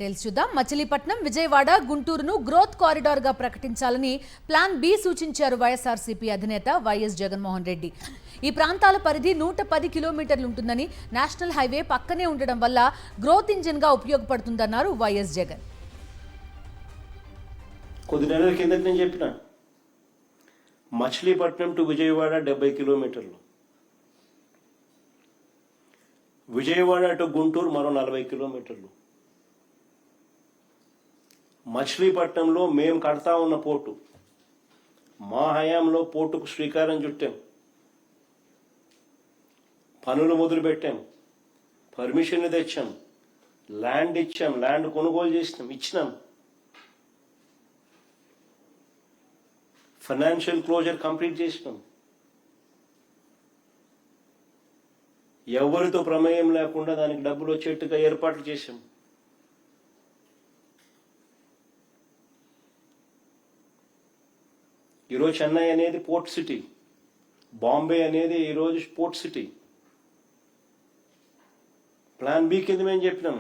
Details చూద్దాం. Machilipatnam, Vijayawada, గుంటూరును growth corridor గా ప్రకటించాలని ప్లాన్ బి సూచించారు వైఎస్ఆర్సీపీ అధినేత వైఎస్ జగన్మోహన్ రెడ్డి. ఈ ప్రాంతాల పరిధి 110 కిలోమీటర్లు ఉంటుందని, నేషనల్ హైవే పక్కనే ఉండడం వల్ల గ్రోత్ ఇంజిన్ గా ఉపయోగపడుతుందన్నారు వైఎస్ జగన్. కొద్ది నెలల కిందట నేను చెప్పిన మచిలీపట్నం టు విజయవాడ 70 కిలోమీటర్లు, విజయవాడ టు గుంటూరు మరో 40 కిలోమీటర్లు. మచిలీపట్నంలో మేము కడతా ఉన్న పోర్టు, మా హయాంలో పోర్టుకు శ్రీకారం చుట్టాం, పనులు మొదలు పెట్టాం, పర్మిషన్ తెచ్చాం, ల్యాండ్ ఇచ్చాం, ల్యాండ్ కొనుగోలు ఇచ్చినాం, ఫైనాన్షియల్ క్లోజర్ కంప్లీట్ చేసినాం. ఎవరితో ప్రమేయం లేకుండా దానికి డబ్బులు వచ్చేట్టుగా ఏర్పాట్లు చేశాం. ఈరోజు చెన్నై అనేది పోర్ట్ సిటీ, బాంబే అనేది ఈరోజు పోర్ట్ సిటీ. ప్లాన్ బి కింద మేము చెప్పినాం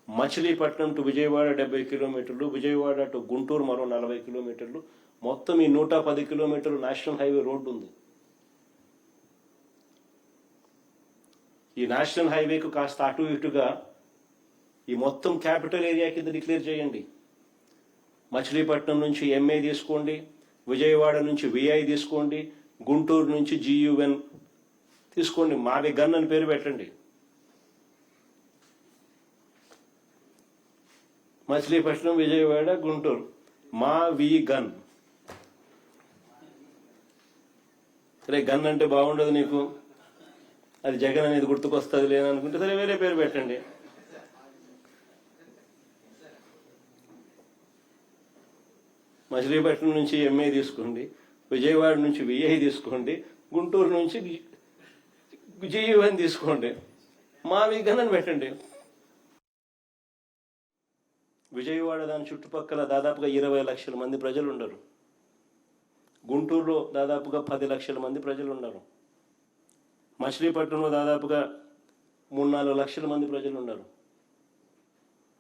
మచిలీపట్నం టు విజయవాడ 70 కిలోమీటర్లు, విజయవాడ టు గుంటూరు మరో 40 కిలోమీటర్లు, మొత్తం ఈ 110 కిలోమీటర్లు నేషనల్ హైవే రోడ్డు ఉంది. ఈ నేషనల్ హైవేకు కాస్త అటు ఇటుగా ఈ మొత్తం క్యాపిటల్ ఏరియా కింద డిక్లేర్ చేయండి. మచిలీపట్నం నుంచి ఎంఏ తీసుకోండి, విజయవాడ నుంచి విఐ తీసుకోండి, గుంటూరు నుంచి జియుఎన్ తీసుకోండి, మావి గన్ అని పేరు పెట్టండి. మచిలీపట్నం, విజయవాడ, గుంటూరు, మా వి గన్. సరే, గన్ అంటే బాగుండదు నీకు, అది జగన్ అనేది గుర్తుకొస్తుంది లేదనుకుంటే సరే వేరే పేరు పెట్టండి. మచిలీపట్నం నుంచి ఎంఏ తీసుకోండి, విజయవాడ నుంచి విఐ తీసుకోండి, గుంటూరు నుంచి జియుఎన్ తీసుకోండి, మా విగన్ అని పెట్టండి. విజయవాడ దాని చుట్టుపక్కల దాదాపుగా 20 లక్షల మంది ప్రజలు ఉండరు. గుంటూరులో దాదాపుగా 10 లక్షల మంది ప్రజలు ఉన్నారు. మచిలీపట్నంలో దాదాపుగా 3-4 లక్షల మంది ప్రజలు ఉన్నారు.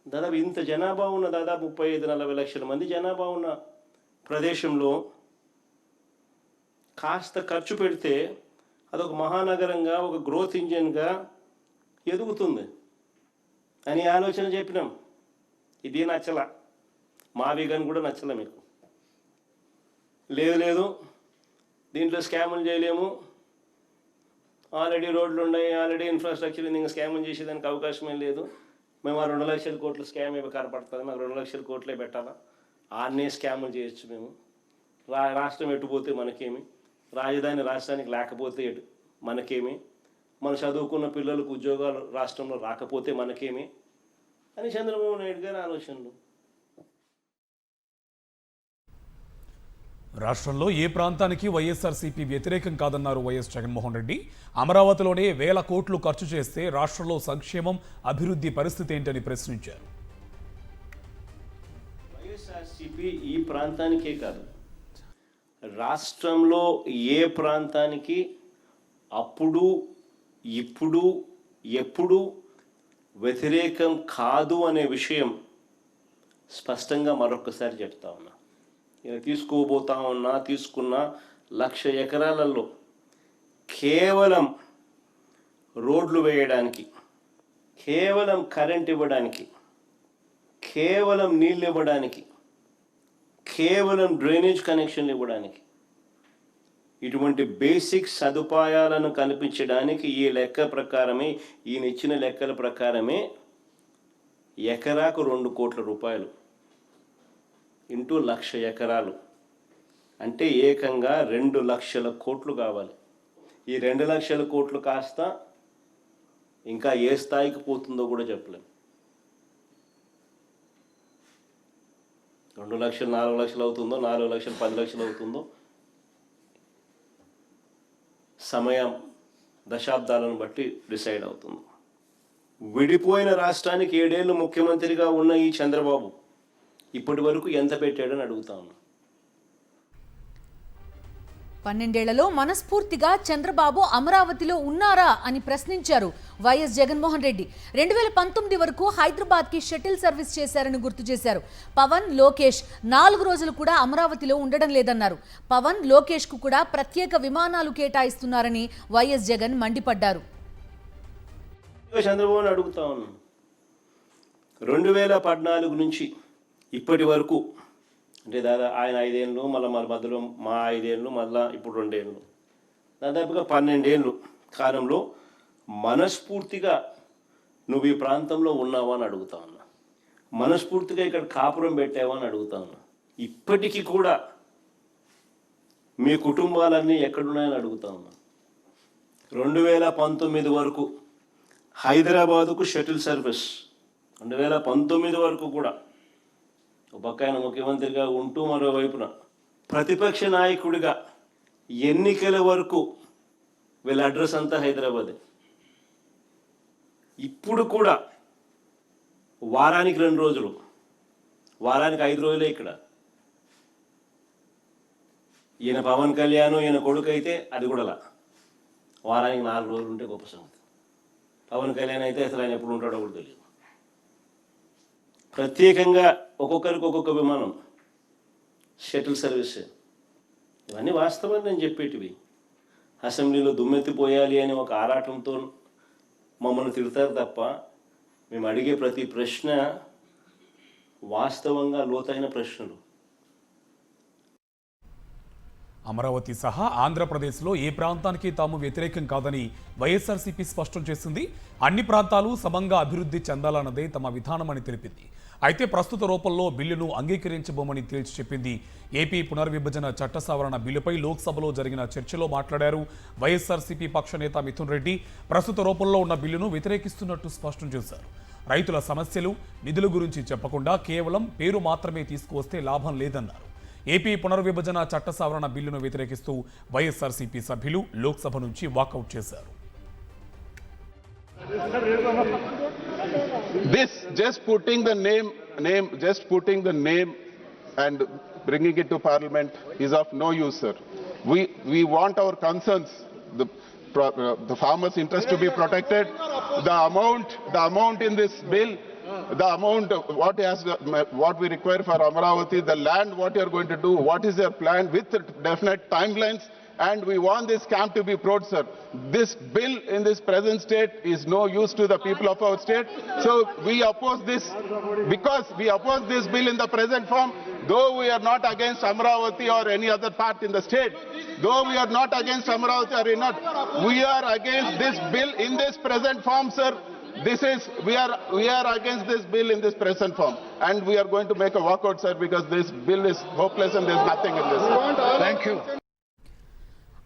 దాదాపు ఇంత జనాభా ఉన్న, దాదాపు 35-40 లక్షల మంది జనాభా ఉన్న ప్రదేశంలో కాస్త ఖర్చు పెడితే అదొక మహానగరంగా, ఒక గ్రోత్ ఇంజిన్గా ఎదుగుతుంది అని ఆలోచన చెప్పినాం. ఇది నచ్చల, మా విగన్ కూడా నచ్చల మీకు. లేదు దీంట్లో స్కాములు చేయలేము, ఆల్రెడీ రోడ్లు ఉన్నాయి, ఆల్రెడీ ఇన్ఫ్రాస్ట్రక్చర్ ఉంది, ఇంకా స్కామ్ చేసేదానికి అవకాశమే లేదు. మేము ఆ 2 లక్షల కోట్ల స్కామ్ ఏమి కనపడుతుంది, మాకు 2 లక్షల కోట్లే పెట్టాలా, ఆన్నే స్కాములు చేయొచ్చు మేము. రాష్ట్రం ఎటుపోతే మనకేమి, రాజధాని రాష్ట్రానికి లేకపోతే మనకేమి, మన చదువుకున్న పిల్లలకు ఉద్యోగాలు రాష్ట్రంలో రాకపోతే మనకేమి అని చంద్రబాబు నాయుడు గారి ఆలోచనలు. రాష్ట్రంలో ఏ ప్రాంతానికి వైఎస్ఆర్సీపీ వ్యతిరేకం కాదన్నారు వైఎస్ జగన్మోహన్ రెడ్డి. అమరావతిలోనే 1000 కోట్లు ఖర్చు చేస్తే రాష్ట్రంలో సంక్షేమం, అభివృద్ధి పరిస్థితి ఏంటని ప్రశ్నించారు. వైఎస్ఆర్సీపీ ఈ ప్రాంతానికే కాదు, రాష్ట్రంలో ఏ ప్రాంతానికి అప్పుడు, ఇప్పుడు, ఎప్పుడు వ్యతిరేకం కాదు అనే విషయం స్పష్టంగా మరొకసారి చెప్తా ఉన్నా. తీసుకున్న 1,00,000 ఎకరాలలో కేవలం రోడ్లు వేయడానికి, కేవలం కరెంట్ ఇవ్వడానికి, కేవలం నీళ్ళు ఇవ్వడానికి, కేవలం డ్రైనేజ్ కనెక్షన్లు ఇవ్వడానికి, ఇటువంటి బేసిక్ సదుపాయాలను కల్పించడానికి ఈ లెక్క ప్రకారమే, ఈయన ఇచ్చిన లెక్కల ప్రకారమే ఎకరాకు 2 కోట్ల రూపాయలు ఇంటూ 1,00,000 ఎకరాలు అంటే ఏకంగా 2 లక్షల కోట్లు కావాలి. ఈ 2 లక్షల కోట్లు కాస్త ఇంకా ఏ స్థాయికి పోతుందో కూడా చెప్పలేం. 2 లక్షలు 4 లక్షలు అవుతుందో, 4 లక్షలు 10 లక్షలు అవుతుందో సమయం, దశాబ్దాలను బట్టి డిసైడ్ అవుతుంది. విడిపోయిన రాష్ట్రానికి 7 ఏళ్ళు ముఖ్యమంత్రిగా ఉన్న ఈ చంద్రబాబు ఇప్పటి వరకు ఎంత పెట్టాడని అడుగుతా ఉన్నా. 12 మనస్ఫూర్తిగా చంద్రబాబు అమరావతిలో ఉన్నారా అని ప్రశ్నించారు వైఎస్ జగన్మోహన్ రెడ్డి. 2019 వరకు హైదరాబాద్కి షటిల్ సర్వీస్ చేశారని గుర్తు చేశారు. పవన్, లోకేష్ 4 రోజులు కూడా అమరావతిలో ఉండడం లేదన్నారు. పవన్, లోకేష్ కు కూడా ప్రత్యేక విమానాలు కేటాయిస్తున్నారని వైఎస్ జగన్ మండిపడ్డారు. చంద్రబాబు అడుగుతా ఉన్నాను, 2014 నుంచి ఇప్పటి వరకు అంటే దాదాపు ఆయన 5 ఏళ్ళు, మళ్ళీ మధ్యలో మా 5 ఏళ్ళు, మళ్ళీ ఇప్పుడు 2 ఏళ్ళు, దాదాపుగా 12 ఏళ్ళు కాలంలో మనస్ఫూర్తిగా నువ్వు ఈ ప్రాంతంలో ఉన్నావా అని అడుగుతా ఉన్నా. మనస్ఫూర్తిగా ఇక్కడ కాపురం పెట్టావా అని అడుగుతా ఉన్నా. ఇప్పటికీ కూడా మీ కుటుంబాలన్నీ ఎక్కడున్నాయని అడుగుతా ఉన్నా. 2019 వరకు హైదరాబాదుకు షటిల్ సర్వీస్, 2019 వరకు కూడా ఒక పక్క ఆయన ముఖ్యమంత్రిగా ఉంటూ మరోవైపున ప్రతిపక్ష నాయకుడిగా ఎన్నికల వరకు వీళ్ళ అడ్రస్ అంతా హైదరాబాదే. ఇప్పుడు కూడా వారానికి 2 రోజులు, వారానికి 5 రోజులే ఇక్కడ. ఈయన పవన్ కళ్యాణ్, ఈయన కొడుకు అయితే అది కూడా వారానికి 4 రోజులు ఉంటే గొప్ప సంగతి. పవన్ కళ్యాణ్ అయితే అసలు ఆయన ఎప్పుడు ఉంటాడో కూడా తెలియదు. ప్రత్యేకంగా ఒక్కొక్కరికి ఒక్కొక్క విమానం, షటిల్ సర్వీస్. ఇవన్నీ వాస్తవాన్ని నేను చెప్పేటివి. అసెంబ్లీలో దుమ్మెత్తిపోయాలి అని ఒక ఆరాటంతో మమ్మల్ని తిడతారు తప్ప మేము అడిగే ప్రతి ప్రశ్న వాస్తవంగా లోతైన ప్రశ్నలు. అమరావతి సహా ఆంధ్రప్రదేశ్లో ఏ ప్రాంతానికి తాము వ్యతిరేకం కాదని వైఎస్ఆర్సీపీ స్పష్టం చేసింది. అన్ని ప్రాంతాలు సమంగా అభివృద్ధి చెందాలన్నదే తమ విధానమని తెలిపింది. అయితే ప్రస్తుత రూపంలో బిల్లును అంగీకరించబోమని తేల్చి చెప్పింది. ఏపీ పునర్విభజన చట్ట సవరణ బిల్లుపై లోక్సభలో జరిగిన చర్చలో మాట్లాడారు వైఎస్ఆర్సీపీ పక్ష నేత మిథున్ రెడ్డి. ప్రస్తుత రూపంలో ఉన్న బిల్లును వ్యతిరేకిస్తున్నట్టు స్పష్టం చేశారు. రైతుల సమస్యలు, నిధుల గురించి చెప్పకుండా కేవలం పేరు మాత్రమే తీసుకువస్తే లాభం లేదన్నారు. ఏపీ పునర్విభజన చట్ట సవరణ బిల్లును వ్యతిరేకిస్తూ వైఎస్ఆర్సీపీ సభ్యులు లోక్సభ నుంచి వాకౌట్ చేశారు. This just putting the name and bringing it to Parliament is of no use, sir. We want our concerns, the farmers' interest to be protected. The amount in this bill, the amount what we require for Amaravati, the land, what you are going to do, what is your plan with definite timelines. And we want this camp to be proud, sir. This bill in this present state is no use to the people of our state. So we oppose this because we oppose this bill in the present form. Though we are not against Amaravati or any other part in the state, though we are not against Amaravati or not, we are against this bill in this present form, sir. We are against this bill in this present form, and we are going to make a walkout, sir, because this bill is hopeless and there is nothing in this. Thank you.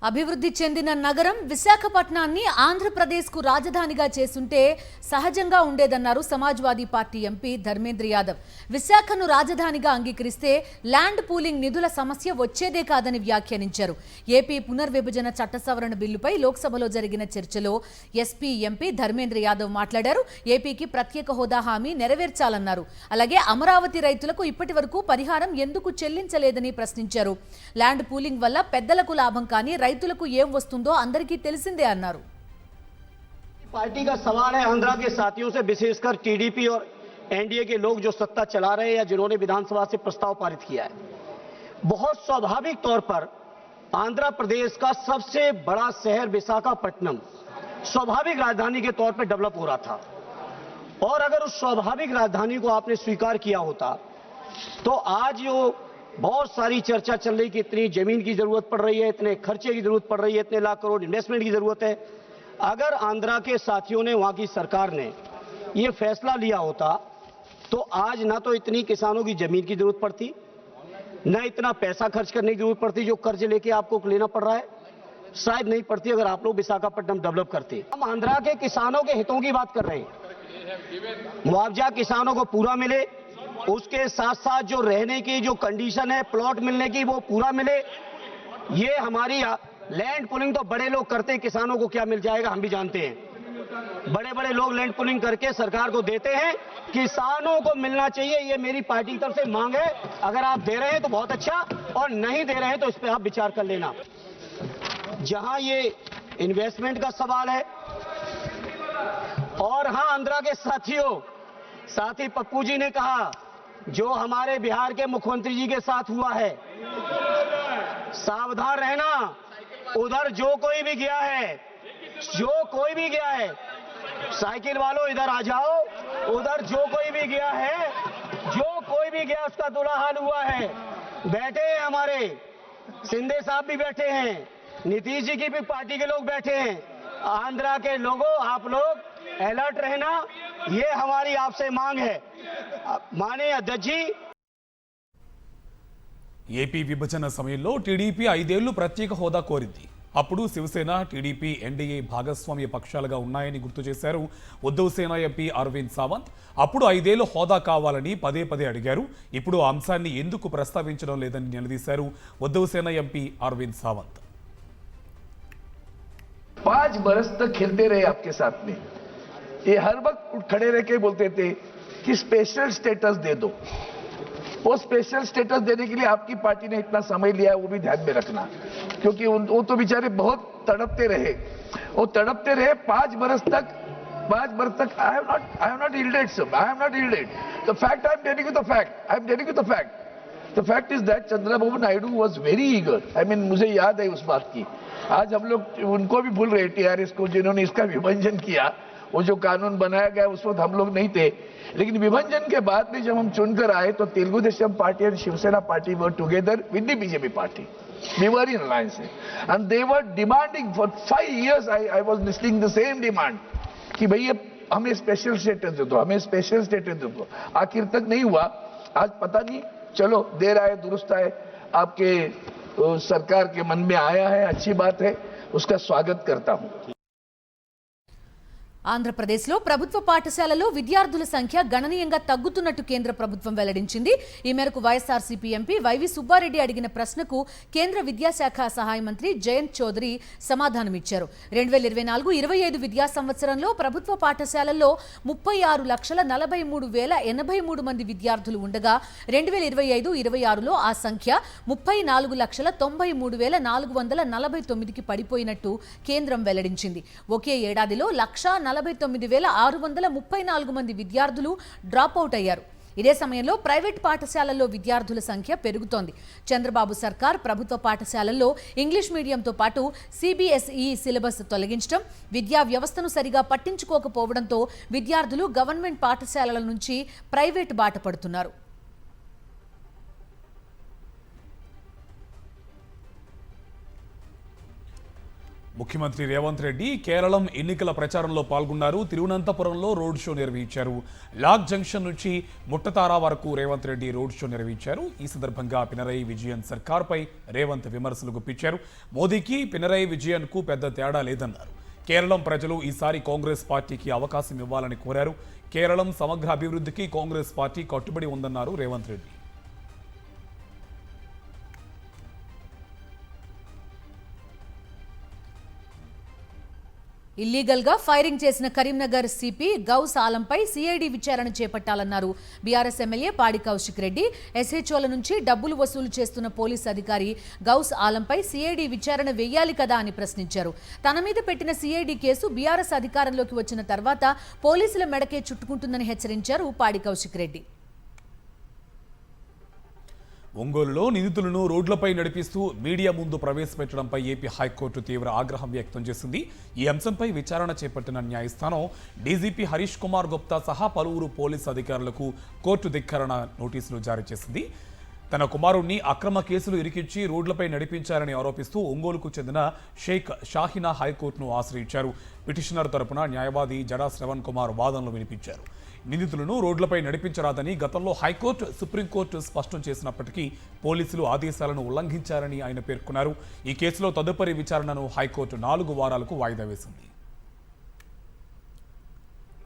అభివృద్ధి చెందిన నగరం విశాఖపట్నాన్ని ఆంధ్రప్రదేశ్కు రాజధానిగా చేసుంటే సహజంగా ఉండేదన్నారు Samajwadi party MP Dharmendra Yadav. విశాఖను రాజధానిగా అంగీకరిస్తే ల్యాండ్ పూలింగ్ నిధుల సమస్య వచ్చేదే కాదని వ్యాఖ్యానించారు. ఏపీ పునర్విభజన చట్ట సవరణ బిల్లుపై లోక్సభలో జరిగిన చర్చలో ఎస్పీ ఎంపీ ధర్మేంద్ర యాదవ్ మాట్లాడారు. ఏపీకి ప్రత్యేక హోదా హామీ నెరవేర్చాలన్నారు. అలాగే అమరావతి రైతులకు ఇప్పటి వరకు పరిహారం ఎందుకు చెల్లించలేదని ప్రశ్నించారు. ల్యాండ్ పూలింగ్ వల్ల పెద్దలకు లాభం కానీ రైతులకు ఏం వస్తుందో అందరికీ తెలిసిందే అన్నారు. पार्टी का सवाल है आंध्रा के साथियों से, विशेषकर टीडीपी और एनडीए के लोग जो सत्ता चला रहे हैं या जिन्होंने विधानसभा से प्रस्ताव पारित किया है। बहुत स्वाभाविक तौर पर आंध्र प्रदेश का सबसे बड़ा शहर विशाखापट्टनम स्वाभाविक राजधानी के तौर पर डेवलप हो रहा था, और अगर उस स्वाभाविक राजधानी को आपने स्वीकार किया होता तो आज जो बहुत सारी चर्चा चल रही कि इतनी जमीन की जरूरत पड़ रही है, इतने खर्चे की जरूरत पड़ रही है, इतने लाख करोड़ इन्वेस्टमेंट की जरूरत है, अगर आंध्रा के साथियों ने, वहां की सरकार ने ये फैसला लिया होता तो आज ना तो इतनी किसानों की जमीन की जरूरत पड़ती, न इतना पैसा खर्च करने की जरूरत पड़ती जो कर्ज लेके आपको लेना पड़ रहा है, शायद नहीं पड़ती अगर आप लोग विशाखापट्टनम डेवलप करते। हम आंध्रा के किसानों के हितों की बात कर रहे हैं, मुआवजा किसानों को पूरा मिले, उसके साथ साथ जो रहने की जो कंडीशन है प्लॉट मिलने की वो पूरा मिले। ये हमारी लैंड पुलिंग तो बड़े लोग करते हैं, किसानों को क्या मिल जाएगा हम भी जानते हैं। बड़े बड़े लोग लैंड पुलिंग करके सरकार को देते हैं, किसानों को मिलना चाहिए, ये मेरी पार्टी की तरफ से मांग है। अगर आप दे रहे हैं तो बहुत अच्छा, और नहीं दे रहे हैं तो इस पर आप विचार कर लेना। जहां ये इन्वेस्टमेंट का सवाल है, और हां आंध्रा के साथियों, साथी पप्पू जी ने कहा जो हमारे बिहार के मुख्यमंत्री जी के साथ हुआ है, सावधान रहना। उधर जो कोई भी गया है, साइकिल वालों इधर आ जाओ। उधर जो कोई भी गया उसका बुरा हाल हुआ है। बैठे हैं हमारे शिंदे साहब भी बैठे हैं, नीतीश जी की भी पार्टी के लोग बैठे हैं। आंध्रा के लोगों, आप लोग अलर्ट रहना, ये हमारी आपसे मांग है। माननीय अध्यक्ष जी, ఏపీ విభజన సమయంలో టీడీపీ 5 ఏళ్లు ప్రత్యేక హోదా కోరింది. అప్పుడు శివసేన, టీడీపీ, ఎన్డీఏ భాగస్వామ్య పక్షాలుగా ఉన్నాయని గుర్తు చేశారు ఉద్ధవ్ సేన ఎంపీ అరవింద్ సావంత్. అప్పుడు 5 ఏళ్లు హోదా కావాలని పదే పదే అడిగారు. ఇప్పుడు ఆ అంశాన్ని ఎందుకు ప్రస్తావించడం లేదని నిలదీశారు ఉద్ధవ్ సేన ఎంపీ అరవింద్ సావంత్. 5 बरस तक खेलते रहे आपके साथ में, ये हर वक्त खड़े रह के बोलते थे कि स्पेशल स्टेटस दे दो। वो स्पेशल स्टेटस देने के लिए आपकी पार्टी ने इतना समय लिया, वो भी ध्यान में रखना, क्योंकि वो तो बेचारे बहुत तड़पते रहे। 5 बरस तक I have not yielded, sir. I have not yielded. The fact I am telling you the fact. The fact is that Chandrababu Naidu was very eager. I mean, मुझे याद है उस बात की. आज हम लोग उनको भी भूल रहे, टीआरएस को, जिन्होंने इसका विभाजन किया। वो जो कानून बनाया गया उस वक्त हम लोग नहीं थे, लेकिन विभाजन के बाद में जब हम चुनकर आए तो तेलुगु देशम पार्टी और Shiv Sena party were together with the BJP party. We were in alliance, and they were demanding for 5 years. I was listening the same demand कि भैया हमें स्पेशल स्टेटस दे दो, हमें स्पेशल स्टेटस दे दो. आखिर तक नहीं हुआ. आज पता नहीं, चलो देर आए दुरुस्त आए, आपके सरकार के मन में आया है, अच्छी बात है, उसका स्वागत करता हूं. ఆంధ్రప్రదేశ్లో ప్రభుత్వ పాఠశాలల్లో విద్యార్థుల సంఖ్య గణనీయంగా తగ్గుతున్నట్టు కేంద్ర ప్రభుత్వం వెల్లడించింది. ఈ మేరకు వైఎస్ఆర్సీపీ ఎంపీ వైవి సుబ్బారెడ్డి అడిగిన ప్రశ్నకు కేంద్ర విద్యాశాఖ సహాయ మంత్రి జయంత్ చౌదరి సమాధానమిచ్చారు. 2024-25 విద్యా సంవత్సరంలో ప్రభుత్వ పాఠశాలల్లో 36,43,083 మంది విద్యార్థులు ఉండగా 2025-26లో ఆ సంఖ్య 34,93,449కి పడిపోయినట్టు కేంద్రం వెల్లడించింది. ఒకే ఏడాదిలో 1,49,634 మంది విద్యార్థులు డ్రాప్ అవుట్ అయ్యారు. ఇదే సమయంలో ప్రైవేట్ పాఠశాలల్లో విద్యార్థుల సంఖ్య పెరుగుతోంది. చంద్రబాబు సర్కార్ ప్రభుత్వ పాఠశాలల్లో ఇంగ్లీష్ మీడియంతో పాటు సిబిఎస్ఈ సిలబస్ తొలగించడం, విద్యా వ్యవస్థను సరిగా పట్టించుకోకపోవడంతో విద్యార్థులు గవర్నమెంట్ పాఠశాలల నుంచి ప్రైవేట్ బాట పడుతున్నారు. ముఖ్యమంత్రి రేవంత్ రెడ్డి కేరళం ఎన్నికల ప్రచారంలో పాల్గొన్నారు. తిరువనంతపురంలో రోడ్ షో నిర్వహించారు. లాగ్ జంక్షన్ నుంచి ముట్టతారా వరకు రేవంత్ రెడ్డి రోడ్ షో నిర్వహించారు. ఈ సందర్భంగా పినరయి విజయన్ సర్కార్పై రేవంత్ విమర్శలు గుప్పించారు. మోదీకి పినరయి విజయన్ కు పెద్ద తేడా లేదన్నారు. కేరళం ప్రజలు ఈసారి కాంగ్రెస్ పార్టీకి అవకాశం ఇవ్వాలని కోరారు. కేరళం సమగ్ర అభివృద్ధికి కాంగ్రెస్ పార్టీ కట్టుబడి ఉందన్నారు రేవంత్ రెడ్డి. ఇల్లీగల్ గా ఫైరింగ్ చేసిన కరీంనగర్ సిపి గౌస్ ఆలంపై సిఐడి విచారణ చేపట్టాలన్నారు బీఆర్ఎస్ ఎమ్మెల్యే పాడి కౌశిక్ రెడ్డి. ఎస్హెచ్ఓల నుంచి డబ్బులు వసూలు చేస్తున్న పోలీస్ అధికారి గౌస్ ఆలంపై సిఐడి విచారణ వేయాలి కదా అని ప్రశ్నించారు. తన మీద పెట్టిన సిఐడి కేసు బీఆర్ఎస్ అధికారంలోకి వచ్చిన తర్వాత పోలీసుల మెడకే చుట్టుకుంటుందని హెచ్చరించారు పాడి కౌశిక్ రెడ్డి. ఒంగోలులో నిందితులను రోడ్లపై నడిపిస్తూ మీడియా ముందు ప్రవేశపెట్టడంపై ఏపీ హైకోర్టు తీవ్ర ఆగ్రహం వ్యక్తం చేసింది. ఈ అంశంపై విచారణ చేపట్టిన న్యాయస్థానం డీజీపీ హరీష్ కుమార్ గుప్తా సహా పలువురు పోలీసు అధికారులకు కోర్టు ధిక్కరణ నోటీసులు జారీ చేసింది. తన కుమారుణ్ణి అక్రమ కేసులు ఇరికించి రోడ్లపై నడిపించారని ఆరోపిస్తూ ఒంగోలుకు చెందిన షేక్ షాహినా హైకోర్టును ఆశ్రయించారు. పిటిషనర్ తరపున న్యాయవాది జడా శ్రవణ్ కుమార్ వాదనలు వినిపించారు. నిందితులను రోడ్లపై నడిపించరాదని గతంలో హైకోర్టు, సుప్రీంకోర్టు స్పష్టం చేసినప్పటికీ పోలీసులు ఆదేశాలను ఉల్లంఘించారని ఆయన పేర్కొన్నారు. ఈ కేసులో తదుపరి విచారణను హైకోర్టు 4 వారాలకు వాయిదా వేసింది.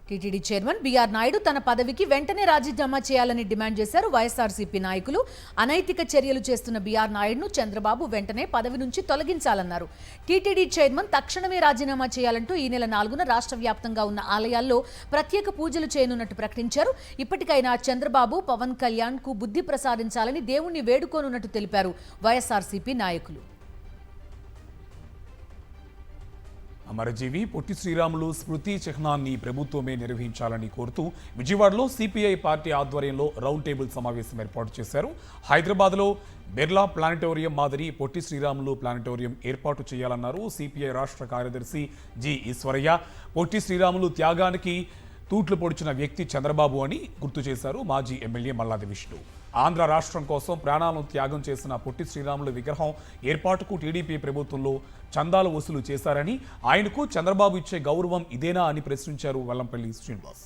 టీటీడీ చైర్మన్ బీఆర్ నాయుడు తన పదవికి వెంటనే రాజీనామా చేయాలని డిమాండ్ చేశారు వైఎస్ఆర్సీపీ నాయకులు. అనైతిక చర్యలు చేస్తున్న బీఆర్ నాయుడును చంద్రబాబు వెంటనే పదవి నుంచి తొలగించాలన్నారు. టీటీడీ చైర్మన్ తక్షణమే రాజీనామా చేయాలంటూ ఈ నెల 4న రాష్ట్ర వ్యాప్తంగా ఉన్న ఆలయాల్లో ప్రత్యేక పూజలు చేయనున్నట్టు ప్రకటించారు. ఇప్పటికైనా చంద్రబాబు, పవన్ కళ్యాణ్ కు బుద్ధి ప్రసాదించాలని దేవుణ్ణి వేడుకోనున్నట్టు తెలిపారు వైఎస్ఆర్సీపీ నాయకులు. అమరజీవి పొట్టి శ్రీరాములు స్మృతి చిహ్నాన్ని ప్రభుత్వమే నిర్వహించాలని కోరుతూ విజయవాడలో సిపిఐ పార్టీ ఆధ్వర్యంలో రౌండ్ టేబుల్ సమావేశం ఏర్పాటు చేశారు. హైదరాబాద్లో బిర్లా ప్లానిటోరియం మాదిరి పొట్టి శ్రీరాములు ప్లానిటోరియం ఏర్పాటు చేయాలన్నారు సిపిఐ రాష్ట్ర కార్యదర్శి జి ఈశ్వరయ్య. పొట్టి శ్రీరాములు త్యాగానికి తూట్లు పొడిచిన వ్యక్తి చంద్రబాబు అని గుర్తు చేశారు మాజీ ఎమ్మెల్యే మల్లాది విష్ణు. ఆంధ్ర రాష్ట్రం కోసం ప్రాణాలను త్యాగం చేసిన పొట్టి శ్రీరాములు విగ్రహం ఏర్పాటుకు టీడీపీ ప్రభుత్వంలో చందాలు వసూలు చేశారని, ఆయనకు చంద్రబాబు ఇచ్చే గౌరవం ఇదేనా అని ప్రశ్నించారు వెల్లంపల్లి శ్రీనివాస్.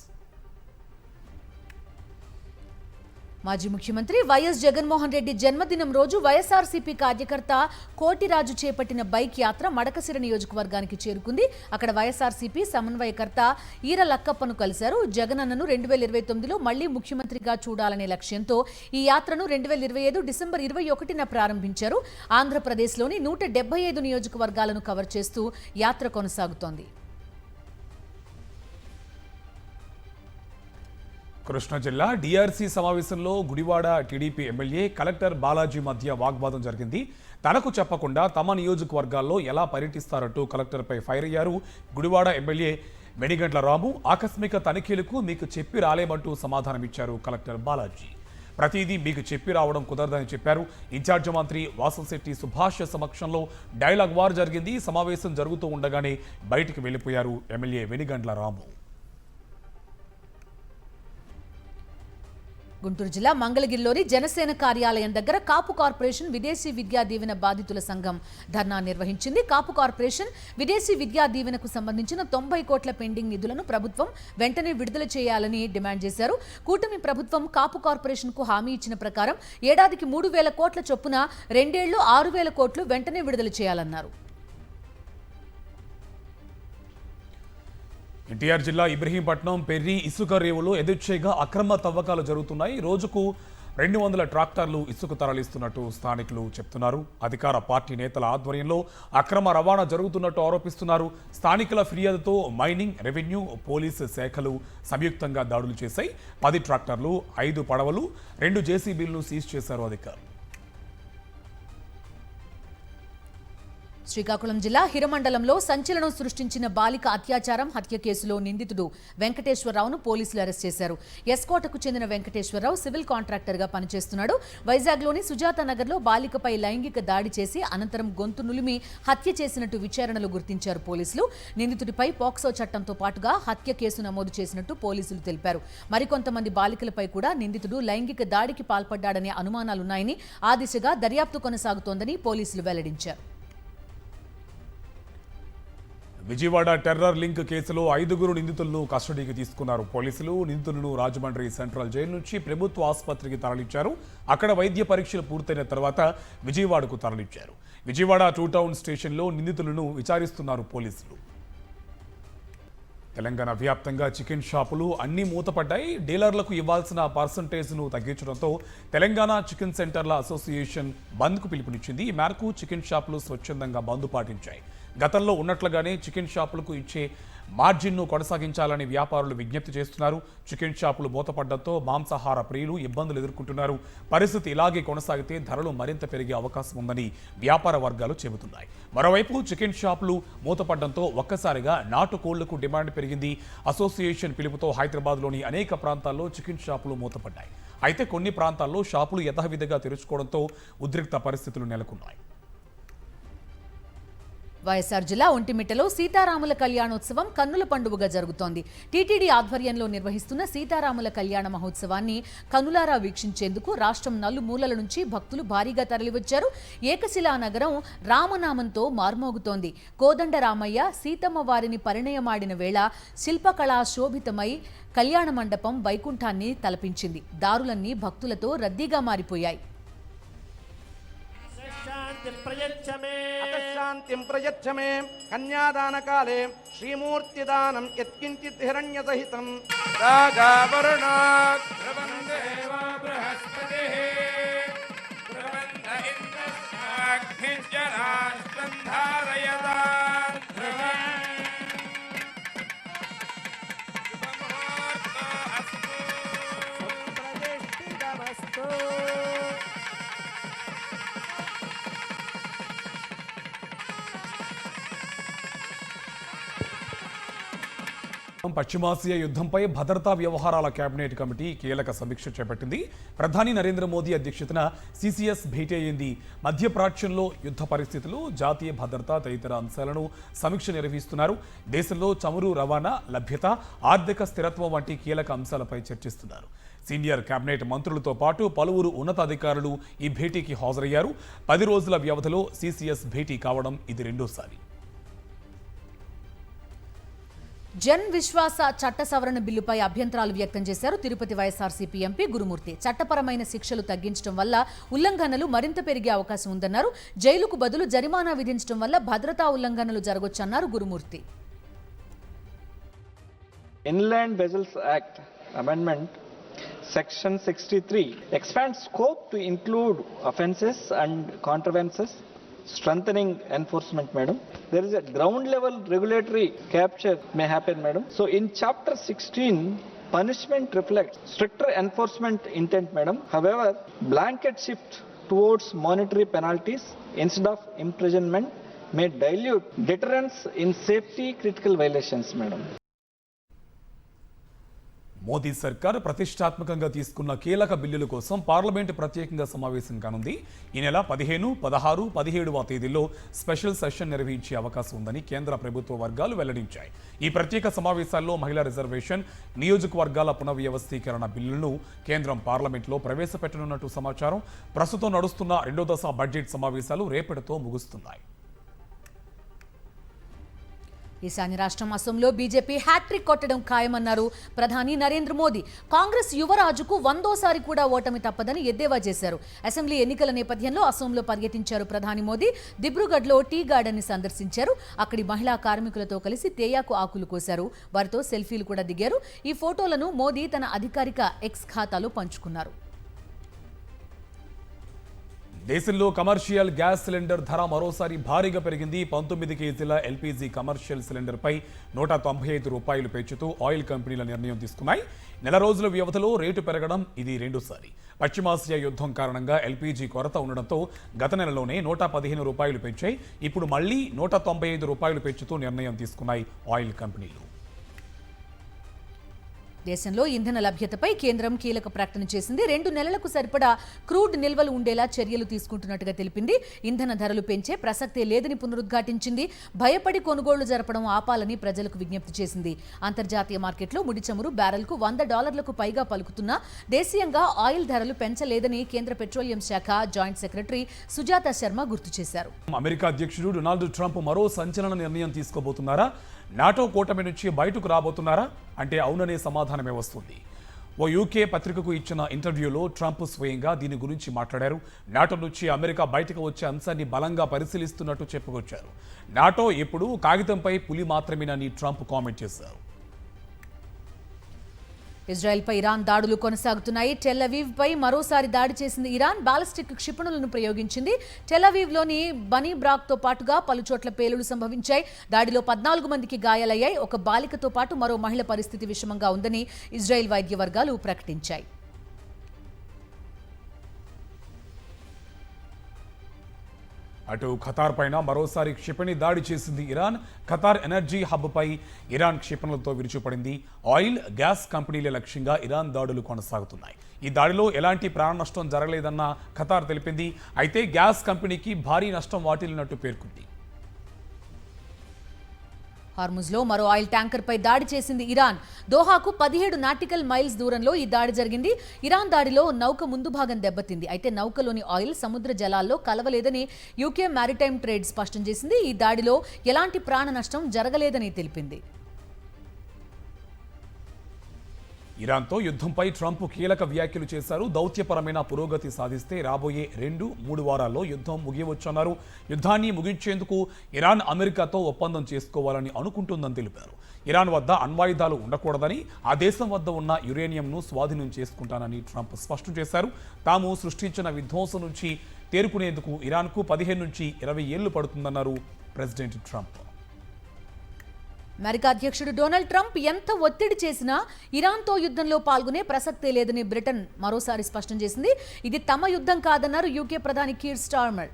మాజీ ముఖ్యమంత్రి వైఎస్ జగన్మోహన్ రెడ్డి జన్మదినం రోజు వైఎస్ఆర్సీపీ కార్యకర్త కోటిరాజు చేపట్టిన బైక్ యాత్ర మడకశిర నియోజకవర్గానికి చేరుకుంది. అక్కడ వైఎస్ఆర్సీపీ సమన్వయకర్త ఈర లక్కప్పను కలిశారు. జగనన్నను 2029లో మళ్లీ ముఖ్యమంత్రిగా చూడాలనే లక్ష్యంతో ఈ యాత్రను 2025 డిసెంబర్ 21న ప్రారంభించారు. ఆంధ్రప్రదేశ్లోని 175 నియోజకవర్గాలను కవర్ చేస్తూ యాత్ర కొనసాగుతోంది. కృష్ణా జిల్లా డిఆర్సీ సమావేశంలో Gudivada TDP MLA collector Balaji మధ్య వాగ్వాదం జరిగింది. తనకు చెప్పకుండా తమ నియోజకవర్గాల్లో ఎలా పర్యటిస్తారంటూ కలెక్టర్పై ఫైర్ అయ్యారు గుడివాడ ఎమ్మెల్యే వెనిగండ్ల రాము. ఆకస్మిక తనిఖీలకు మీకు చెప్పి రాలేమంటూ సమాధానమిచ్చారు కలెక్టర్ బాలాజీ. ప్రతిదీ మీకు చెప్పి రావడం కుదరదని చెప్పారు. ఇన్ఛార్జి మంత్రి వాసంశెట్టి సుభాష్ సమక్షంలో డైలాగ్ వార్ జరిగింది. సమావేశం జరుగుతూ ఉండగానే బయటికి వెళ్లిపోయారు ఎమ్మెల్యే వెనిగండ్ల రాము. గుంటూరు జిల్లా మంగళగిరిలోని జనసేన కార్యాలయం దగ్గర కాపు కార్పొరేషన్ విదేశీ విద్యా దీవెన బాధితుల సంఘం ధర్నా నిర్వహించింది. కాపు కార్పొరేషన్ విదేశీ విద్యా దీవెనకు సంబంధించిన 90 కోట్ల పెండింగ్ నిధులను ప్రభుత్వం వెంటనే విడుదల చేయాలని డిమాండ్ చేశారు. కూటమి ప్రభుత్వం కాపు కార్పొరేషన్కు హామీ ఇచ్చిన ప్రకారం ఏడాదికి 3,000 కోట్ల చొప్పున 2 ఏళ్లు 6,000 కోట్లు వెంటనే విడుదల చేయాలన్నారు. ఎన్టీఆర్ జిల్లా ఇబ్రహీంపట్నం పెర్రి ఇసుక రేవులో యథేచ్ఛగా అక్రమ తవ్వకాలు జరుగుతున్నాయి. రోజుకు 200 ట్రాక్టర్లు ఇసుక తరలిస్తున్నట్టు స్థానికులు చెప్తున్నారు. అధికార పార్టీ నేతల ఆధ్వర్యంలో అక్రమ రవాణా జరుగుతున్నట్టు ఆరోపిస్తున్నారు. స్థానికుల ఫిర్యాదుతో మైనింగ్, రెవెన్యూ, పోలీసు శాఖలు సంయుక్తంగా దాడులు చేశాయి. 10 ట్రాక్టర్లు, 5 పడవలు, 2 జేసీబీలను సీజ్ చేశారు అధికారులు. శ్రీకాకుళం జిల్లా హిరమండలంలో సంచలనం సృష్టించిన బాలిక అత్యాచారం హత్య కేసులో నిందితుడు వెంకటేశ్వరరావును పోలీసులు అరెస్ట్ చేశారు. ఎస్కోటకు చెందిన వెంకటేశ్వరరావు సివిల్ కాంట్రాక్టర్గా పనిచేస్తున్నాడు. వైజాగ్లోని సుజాత నగర్లో బాలికపై లైంగిక దాడి చేసి అనంతరం గొంతు నులిమి హత్య చేసినట్టు విచారణలో గుర్తించారు పోలీసులు. నిందితుడిపై పోక్సో చట్టంతో పాటుగా హత్య కేసు నమోదు చేసినట్టు పోలీసులు తెలిపారు. మరికొంతమంది బాలికలపై కూడా నిందితుడు లైంగిక దాడికి పాల్పడ్డాడనే అనుమానాలున్నాయని, ఆ దిశగా దర్యాప్తు కొనసాగుతోందని పోలీసులు వెల్లడించారు. విజయవాడ టెర్రర్ లింక్ కేసులో 5 నిందితులను కస్టడీకి తీసుకున్నారు పోలీసులు. నిందితులను రాజమండ్రి సెంట్రల్ జైలు నుంచి ప్రభుత్వ ఆసుపత్రికి తరలించారు. అక్కడ వైద్య పరీక్షలు పూర్తయిన తర్వాత విజయవాడకు తరలించారు. విజయవాడ 2 టౌన్ స్టేషన్లో నిందితులను విచారిస్తున్నారు పోలీసులు. తెలంగాణ వ్యాప్తంగా చికెన్ షాపులు అన్నీ మూతపడ్డాయి. డీలర్లకు ఇవ్వాల్సిన పర్సంటేజ్ను తగ్గించడంతో తెలంగాణ చికెన్ సెంటర్ల అసోసియేషన్ బంద్కు పిలుపునిచ్చింది. ఈ మేరకు చికెన్ షాపులు స్వచ్ఛందంగా బంద్ పాటించాయి. గతంలో ఉన్నట్లుగానే చికెన్ షాపులకు ఇచ్చే మార్జిన్ను కొనసాగించాలని వ్యాపారులు విజ్ఞప్తి చేస్తున్నారు. చికెన్ షాపులు మూతపడడంతో మాంసాహార ప్రియులు ఇబ్బందులు ఎదుర్కొంటున్నారు. పరిస్థితి ఇలాగే కొనసాగితే ధరలు మరింత పెరిగే అవకాశం ఉందని వ్యాపార వర్గాలు చెబుతున్నాయి. మరోవైపు చికెన్ షాపులు మూతపడడంతో ఒక్కసారిగా నాటుకోళ్లకు డిమాండ్ పెరిగింది. అసోసియేషన్ పిలుపుతో హైదరాబాద్లోని అనేక ప్రాంతాల్లో చికెన్ షాపులు మూతపడ్డాయి. అయితే కొన్ని ప్రాంతాల్లో షాపులు యథావిధిగా తెరుచుకోవడంతో ఉద్రిక్త పరిస్థితులు నెలకొన్నాయి. వైఎస్ఆర్ జిల్లా ఒంటిమిట్టలో సీతారాముల కళ్యాణోత్సవం కన్నుల పండుగగా జరుగుతోంది. టీటీడీ ఆధ్వర్యంలో నిర్వహిస్తున్న సీతారాముల కళ్యాణ మహోత్సవాన్ని కన్నులారా వీక్షించేందుకు రాష్ట్రం నలుమూలల నుంచి భక్తులు భారీగా తరలివచ్చారు. ఏకశిలా నగరం రామనామంతో మార్మోగుతోంది. కోదండ రామయ్య సీతమ్మ వారిని పరిణయమాడిన వేళ శిల్పకళా శోభితమై కళ్యాణ మండపం వైకుంఠాన్ని తలపించింది. దారులన్నీ భక్తులతో రద్దీగా మారిపోయాయి. శాంతిం ప్రయచ్చ మే కన్యాదాన కాలే శ్రీమూర్తిదానం యత్కించిత్ హిరణ్య సహితం రాజా వరుణో ధ్రువందేవ బృహస్పతిః ధ్రువంత ఇంద్రస్యాగ్నిశ్చరాష్ట్రం ధారయతా ధ్రువం శుభముహూర్తో అస్తు సుప్రతిష్ఠితమస్తు. పశ్చిమాసియా యుద్ధంపై భద్రతా వ్యవహారాల కేబినెట్ కమిటీ కీలక సమీక్ష చేపట్టింది. ప్రధాని నరేంద్ర మోదీ అధ్యక్షతన సిసిఎస్ భేటీ అయింది. మధ్యప్రాచ్యంలో యుద్ధ పరిస్థితులు, జాతీయ భద్రత తదితర అంశాలను సమీక్ష నిర్వహిస్తున్నారు. దేశంలో చమురు రవాణా, లభ్యత, ఆర్థిక స్థిరత్వం వంటి కీలక అంశాలపై చర్చిస్తున్నారు. సీనియర్ కేబినెట్ మంత్రులతో పాటు పలువురు ఉన్నతాధికారులు ఈ భేటీకి హాజరయ్యారు. 10 రోజుల వ్యవధిలో సిసిఎస్ భేటీ కావడం ఇది రెండోసారి. జన్ విశ్వాస చట్ట సవరణ బిల్లుపై అభ్యంతరాలు వ్యక్తం చేశారు తిరుపతి వైఎస్ఆర్సీపీ ఎంపీ గురుమూర్తి. చట్టపరమైన శిక్షలు తగ్గించడం వల్ల ఉల్లంఘనలు మరింత పెరిగే అవకాశం ఉందన్నారు. జైలుకు బదులు జరిమానా విధించడం వల్ల భద్రతా ఉల్లంఘనలు జరగొచ్చన్నారు గురుమూర్తి. Inland Vessels Act Amendment Section 63 expands scope to include offences and contrivances, strengthening enforcement, madam. There is a ground level regulatory capture may happen, madam. So in chapter 16, punishment reflects stricter enforcement intent, madam. However, blanket shift towards monetary penalties instead of imprisonment may dilute deterrence in safety critical violations, madam. Modi సర్కార్ ప్రతిష్టాత్మకంగా తీసుకున్న కీలక బిల్లుల కోసం parliament ప్రత్యేకంగా సమావేశం కానుంది. ఈ నెల 15, 16, 17వ తేదీల్లో స్పెషల్ సెషన్ నిర్వహించే అవకాశం ఉందని కేంద్ర ప్రభుత్వ వర్గాలు వెల్లడించాయి. ఈ ప్రత్యేక సమావేశాల్లో మహిళా రిజర్వేషన్, నియోజకవర్గాల పునర్వ్యవస్థీకరణ బిల్లులను కేంద్రం పార్లమెంట్లో ప్రవేశపెట్టనున్నట్టు సమాచారం. ప్రస్తుతం నడుస్తున్న 2వ దశ బడ్జెట్ సమావేశాలు రేపటితో ముగుస్తున్నాయి. ఈశాన్య రాష్ట్రం అసోంలో బీజేపీ హ్యాట్రిక్ కొట్టడం ఖాయమన్నారు ప్రధాని నరేంద్ర మోదీ. కాంగ్రెస్ యువరాజుకు 100సారి కూడా ఓటమి తప్పదని ఎద్దేవా చేశారు. అసెంబ్లీ ఎన్నికల నేపథ్యంలో అసోంలో పర్యటించారు ప్రధాని మోదీ. దిబ్రూగఢ్లో టీ గార్డెన్ ని సందర్శించారు. అక్కడి మహిళా కార్మికులతో కలిసి తేయాకు ఆకులు కోశారు. వారితో సెల్ఫీలు కూడా దిగారు. ఈ ఫోటోలను మోదీ తన అధికారిక ఎక్స్ ఖాతాలో పంచుకున్నారు. దేశంలో కమర్షియల్ గ్యాస్ సిలిండర్ ధర మరోసారి భారీగా పెరిగింది. 19 కేజీల ఎల్పీజీ కమర్షియల్ సిలిండర్పై 195 రూపాయలు పెంచుతూ ఆయిల్ కంపెనీల నిర్ణయం తీసుకున్నాయి. నెల రోజుల వ్యవధిలో రేటు పెరగడం ఇది రెండోసారి. పశ్చిమాసియా యుద్ధం కారణంగా ఎల్పీజీ కొరత ఉండడంతో గత నెలలోనే 115 రూపాయలు పెంచాయి. ఇప్పుడు మళ్లీ 195 రూపాయలు పెంచుతూ నిర్ణయం తీసుకున్నాయి ఆయిల్ కంపెనీలు. దేశంలో ఇంధన లభ్యతపై కేంద్రం కీలక ప్రకటన చేసింది. 2 నెలలకు సరిపడా క్రూడ్ నిల్వలు ఉండేలా చర్యలు తీసుకుంటున్నట్టుగా తెలిపింది. ఇంధన ధరలు పెంచే ప్రసక్తే లేదని పునరుద్ఘాటించింది. భయపడి కొనుగోళ్లు జరపడం ఆపాలని ప్రజలకు విజ్ఞప్తి చేసింది. అంతర్జాతీయ మార్కెట్లో ముడి చమురు బ్యారెల్కు $100 పైగా పలుకుతున్నా దేశీయంగా ఆయిల్ ధరలు పెంచలేదని కేంద్ర పెట్రోలియం శాఖ జాయింట్ సెక్రటరీ సుజాత శర్మ గుర్తు చేశారు. అమెరికా అధ్యక్షుడు డొనాల్డ్ ట్రంప్ మరో సంచలన నిర్ణయం తీసుకోబోతున్నారా? నాటో కూటమి నుంచి బయటకు రాబోతున్నారా అంటే అవుననే సమాధానమే వస్తుంది. ఓ యూకే పత్రికకు ఇచ్చిన ఇంటర్వ్యూలో ట్రంప్ స్వయంగా దీని గురించి మాట్లాడారు. నాటో నుంచి అమెరికా బయటకు వచ్చే అంశాన్ని బలంగా పరిశీలిస్తున్నట్టు చెప్పుకొచ్చారు. నాటో ఎప్పుడు కాగితంపై పులి మాత్రమేనని ట్రంప్ కామెంట్ చేశారు. ఇజ్రాయెల్పై ఇరాన్ దాడులు కొనసాగుతున్నాయి. టెల్ అవీవ్పై మరోసారి దాడి చేసింది ఇరాన్. బాలిస్టిక్ క్షిపణులను ప్రయోగించింది. టెల్ అవీవ్లోని బనీ బ్రాక్తో పాటుగా పలు చోట్ల పేలుళ్లు సంభవించాయి. దాడిలో 14 మందికి గాయాలయ్యాయి. ఒక బాలికతో పాటు మరో మహిళ పరిస్థితి విషమంగా ఉందని ఇజ్రాయెల్ వైద్య వర్గాలు ప్రకటించాయి. అటు ఖతార్ పైన మరోసారి క్షిపణి దాడి చేసింది ఇరాన్. ఖతార్ ఎనర్జీ హబ్ పై ఇరాన్ క్షిపణులతో విరుచుపడింది. ఆయిల్, గ్యాస్ కంపెనీల లక్ష్యంగా ఇరాన్ దాడులు కొనసాగుతున్నాయి. ఈ దాడిలో ఎలాంటి ప్రాణ నష్టం జరగలేదన్న ఖతార్ తెలిపింది. అయితే గ్యాస్ కంపెనీకి భారీ నష్టం వాటిల్లినట్టు పేర్కొంది. హార్ముజ్లో మరో ఆయిల్ ట్యాంకర్పై దాడి చేసింది ఇరాన్. దోహాకు 17 నాటికల్ మైల్స్ దూరంలో ఈ దాడి జరిగింది. ఇరాన్ దాడిలో నౌక ముందు భాగం దెబ్బతింది. అయితే నౌకలోని ఆయిల్ సముద్ర జలాల్లో కలవలేదని యూకే మారిటైమ్ ట్రేడ్ స్పష్టం చేసింది. ఈ దాడిలో ఎలాంటి ప్రాణ నష్టం జరగలేదని తెలిపింది. ఇరాన్తో యుద్ధంపై ట్రంప్ కీలక వ్యాఖ్యలు చేశారు. దౌత్యపరమైన పురోగతి సాధిస్తే రాబోయే 2-3 వారాల్లో యుద్ధం ముగియవచ్చన్నారు. యుద్ధాన్ని ముగించేందుకు ఇరాన్ అమెరికాతో ఒప్పందం చేసుకోవాలని అనుకుంటుందని తెలిపారు. ఇరాన్ వద్ద అణ్వాయుధాలు ఉండకూడదని, ఆ దేశం వద్ద ఉన్న యురేనియంను స్వాధీనం చేసుకుంటానని ట్రంప్ స్పష్టం చేశారు. తాము సృష్టించిన విధ్వంసం నుంచి తేరుకునేందుకు ఇరాన్కు 15 నుంచి 20 ఏళ్లు పడుతుందన్నారు ప్రెసిడెంట్ ట్రంప్. అమెరికా అధ్యక్షుడు డొనాల్డ్ ట్రంప్ ఎంత ఒత్తిడి చేసినా ఇరాన్తో యుద్ధంలో పాల్గొనే ప్రసక్తే లేదని బ్రిటన్ మరోసారి స్పష్టం చేసింది. ఇది తమ యుద్ధం కాదన్నారు యూకే ప్రధాని కీర్ స్టార్మర్.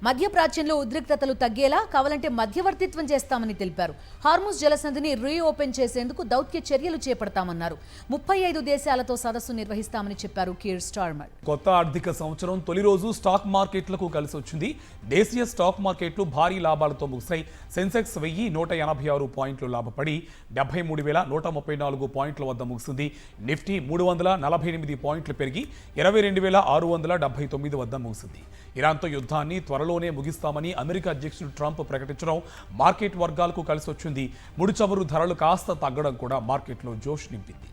మధ్యప్రాచ్యంలో ఉద్రిక్తతలు తగ్గేలా కావాలంటే మధ్యవర్తిత్వం చేస్తామని తెలిపారు. హార్ముజ్ జలసంధిని రీఓపెన్ చేసేందుకు దౌత్య చర్యలు చేపడతామన్నారు. 35 దేశాలతో సదస్సు నిర్వహిస్తామని చెప్పారు కీర్ స్టార్మర్. కొత్త ఆర్థిక సంవత్సరం తొలి రోజు స్టాక్ మార్కెట్లకు కలిసి వచ్చింది. దేశీయ స్టాక్ మార్కెట్లు భారీ లాభాలతో ముగిశాయి. సెన్సెక్స్ 1186 పాయింట్లు లాభపడి 73,134 పాయింట్ల వద్ద ముగిసింది. నిఫ్టీ 348 పాయింట్లు పెరిగి 22,679 వద్ద ముగిసింది. ఇరాన్తో యుద్ధాన్ని త్వరలోనే ముగిస్తామని అమెరికా అధ్యక్షుడు ట్రంప్ ప్రకటించడం మార్కెట్ వర్గాలకు కలిసి వచ్చింది. ముడి చమురు ధరలు కాస్త తగ్గడం కూడా మార్కెట్లో జోష్ నింపింది.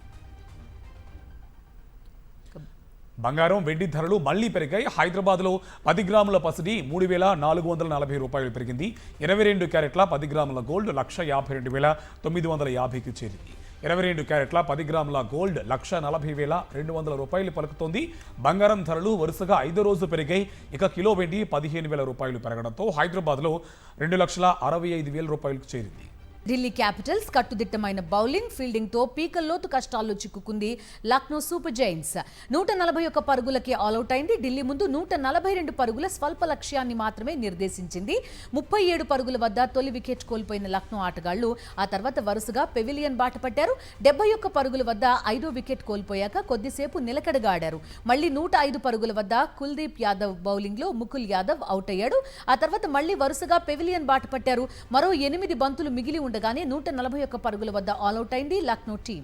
బంగారం, వెండి ధరలు మళ్లీ పెరిగాయి. హైదరాబాద్లో 10 గ్రాముల పసిడి 3,440 రూపాయలు పెరిగింది. 22 క్యారెట్ల 10 గ్రాముల గోల్డ్ 1,52,950కి చేరింది. 22 క్యారెట్ల 10 గ్రాముల గోల్డ్ 1,40,200 రూపాయలు పలుకుతోంది. బంగారం ధరలు వరుసగా 5వ రోజు పెరిగాయి. ఇక కిలో వెండి 15,000 రూపాయలు పెరగడంతో హైదరాబాద్లో 2,65,000 రూపాయలకు చేరింది. ఢిల్లీ క్యాపిటల్స్ కట్టుదిట్టమైన బౌలింగ్, ఫీల్డింగ్ తో పీకల్లోతు కష్టాల్లో చిక్కుకుంది లక్నో సూపర్ జైంట్స్. 141 పరుగులకే ఆల్అౌట్ అయింది. ఢిల్లీ ముందు 142 పరుగుల స్వల్ప లక్ష్యాన్ని మాత్రమే నిర్దేశించింది. 37 పరుగుల వద్ద తొలి వికెట్ కోల్పోయిన లక్నో ఆటగాళ్లు ఆ తర్వాత వరుసగా పెవిలియన్ బాట పట్టారు. 71 పరుగుల వద్ద 5వ వికెట్ కోల్పోయాక కొద్దిసేపు నిలకడగా ఆడారు. మళ్లీ 105 పరుగుల వద్ద కుల్దీప్ యాదవ్ బౌలింగ్ లో ముకుల్ యాదవ్ అవుట్ అయ్యాడు. ఆ తర్వాత మళ్లీ వరుసగా పెవిలియన్ బాట పట్టారు. మరో 8 బంతులు మిగిలి ఉండగానే 141 పరుగుల వద్ద ఆల్అౌట్ అయింది లక్నో టీం.